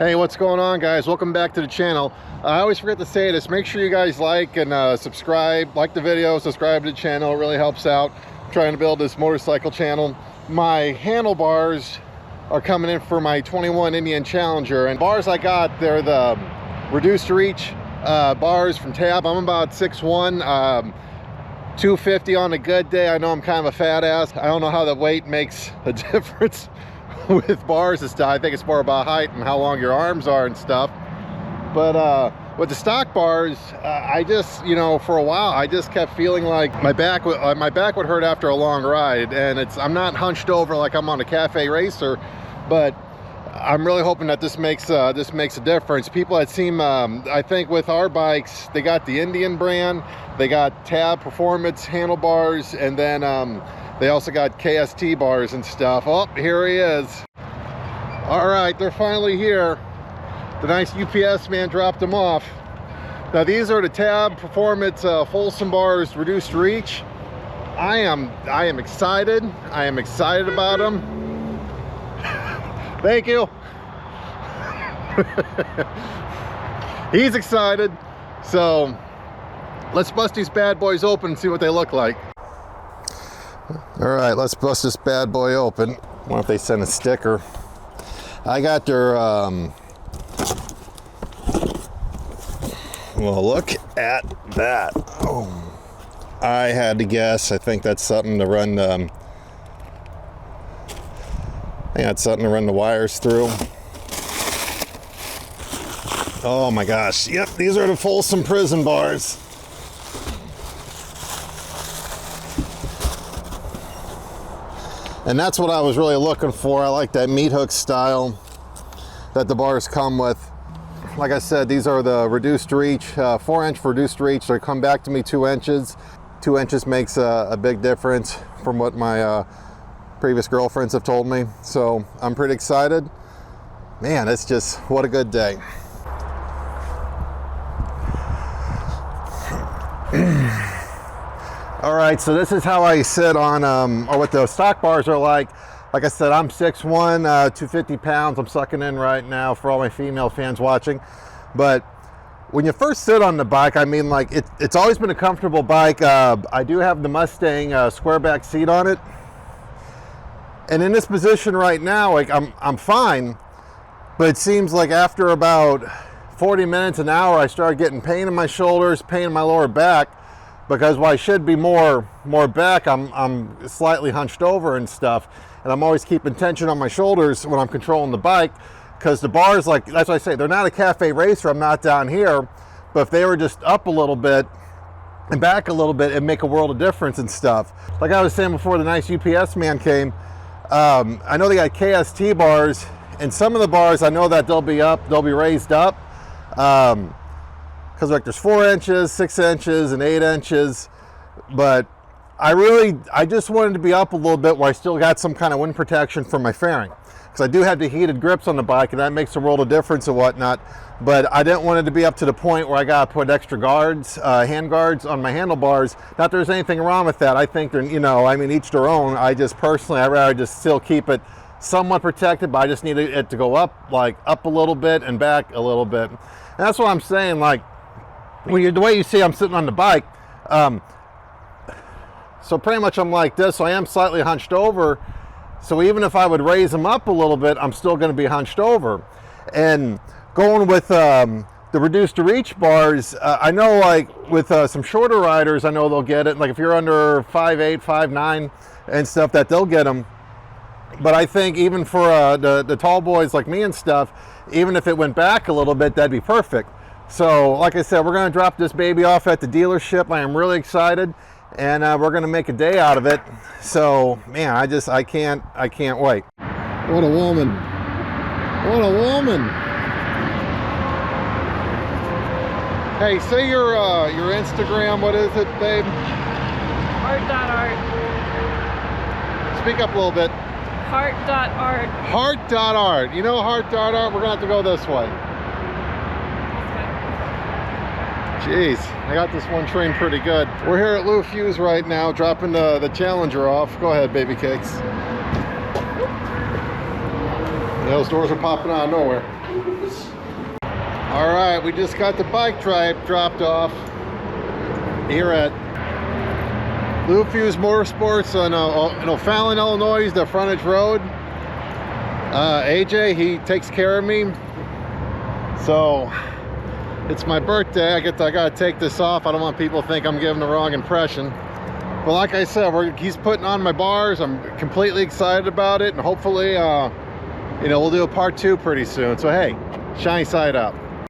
Hey, what's going on, guys? Welcome back to the channel. I always forget to say this. Make sure you guys like and subscribe. Like the video, subscribe to the channel. It really helps out. I'm trying to build this motorcycle channel. My handlebars are coming in for my 21 Indian Challenger, and bars I got, they're the reduced reach bars from Tab. I'm about 6'1", 250 on a good day. I know I'm kind of a fat ass. I don't know how the weight makes a difference with bars and stuff. I think it's more about height and how long your arms are and stuff. But with the stock bars, I just, you know, for a while I just kept feeling like my back would hurt after a long ride. And I'm not hunched over like I'm on a cafe racer, but I'm really hoping that this makes a difference. People had seen, I think with our bikes, they got the Indian brand, they got Tab Performance handlebars, and then they also got KST bars and stuff. Oh, here he is. All right, they're finally here. The nice UPS man dropped them off. Now these are the Tab Performance Folsom bars, reduced reach. I am excited. I am excited about them. Thank you. He's excited. So let's bust these bad boys open and see what they look like. All right, let's bust this bad boy open. I wonder if they sent a sticker. I got their, well, look at that. Oh, I had to guess. I think that's something to run, I think that's something to run the wires through. Oh my gosh. Yep, these are the Folsom prison bars. And that's what I was really looking for. I like that meat hook style that the bars come with. Like I said, these are the reduced reach, 4-inch reduced reach. They come back to me 2 inches. 2 inches makes a big difference from what my previous girlfriends have told me. So I'm pretty excited. Man, it's just, what a good day. All right, so this is how I sit on, or what the stock bars are like. Like I said, I'm 6'1", 250 pounds. I'm sucking in right now for all my female fans watching. But when you first sit on the bike, I mean, like, it's always been a comfortable bike. I do have the Mustang square back seat on it. And in this position right now, like, I'm fine. But it seems like after about 40 minutes, an hour, I started getting pain in my shoulders, pain in my lower back. Because while I should be more back, I'm slightly hunched over and stuff, and I'm always keeping tension on my shoulders when I'm controlling the bike, because the bars, like, that's what I say, they're not a cafe racer. I'm not down here, but if they were just up a little bit and back a little bit, it'd make a world of difference and stuff. Like I was saying before the nice UPS man came, I know they got KST bars, and some of the bars I know that they'll be raised up. Because like there's 4 inches, 6 inches, and 8 inches, but I just wanted to be up a little bit where I still got some kind of wind protection from my fairing, because I do have the heated grips on the bike, and that makes a world of difference and whatnot. But I didn't want it to be up to the point where I got to put extra guards, hand guards on my handlebars. Not that there's anything wrong with that. I think they're, you know, I mean, each their own. I just personally, I'd rather just still keep it somewhat protected, but I just needed it to go up, like up a little bit and back a little bit. And that's what I'm saying. Like, the way you see I'm sitting on the bike, so pretty much I'm like this, so I am slightly hunched over, so even if I would raise them up a little bit, I'm still going to be hunched over. And going with the reduced reach bars, I know, like with some shorter riders, I know they'll get it, like if you're under 5'8", 5'9", and stuff, that they'll get them. But I think even for the tall boys like me and stuff, even if it went back a little bit, that'd be perfect. So, like I said, we're going to drop this baby off at the dealership. I am really excited, and we're going to make a day out of it. So, man, I can't wait. What a woman. What a woman. Hey, say your Instagram. What is it, babe? Art.art. Speak up a little bit. Heart.art. Heart.art. You know Heart.art? We're going to have to go this way. Jeez, I got this one trained pretty good. We're here at Lou Fuse right now, dropping the Challenger off. Go ahead, baby cakes. Those doors are popping out of nowhere. All right, we just got the bike drive dropped off here at Blue Fuse Motorsports in O'Fallon, Illinois, the frontage road. AJ, he takes care of me. So it's my birthday. I gotta take this off. I don't want people to think I'm giving the wrong impression. But like I said, he's putting on my bars. I'm completely excited about it, and hopefully, you know, we'll do a part 2 pretty soon. So hey, shiny side up.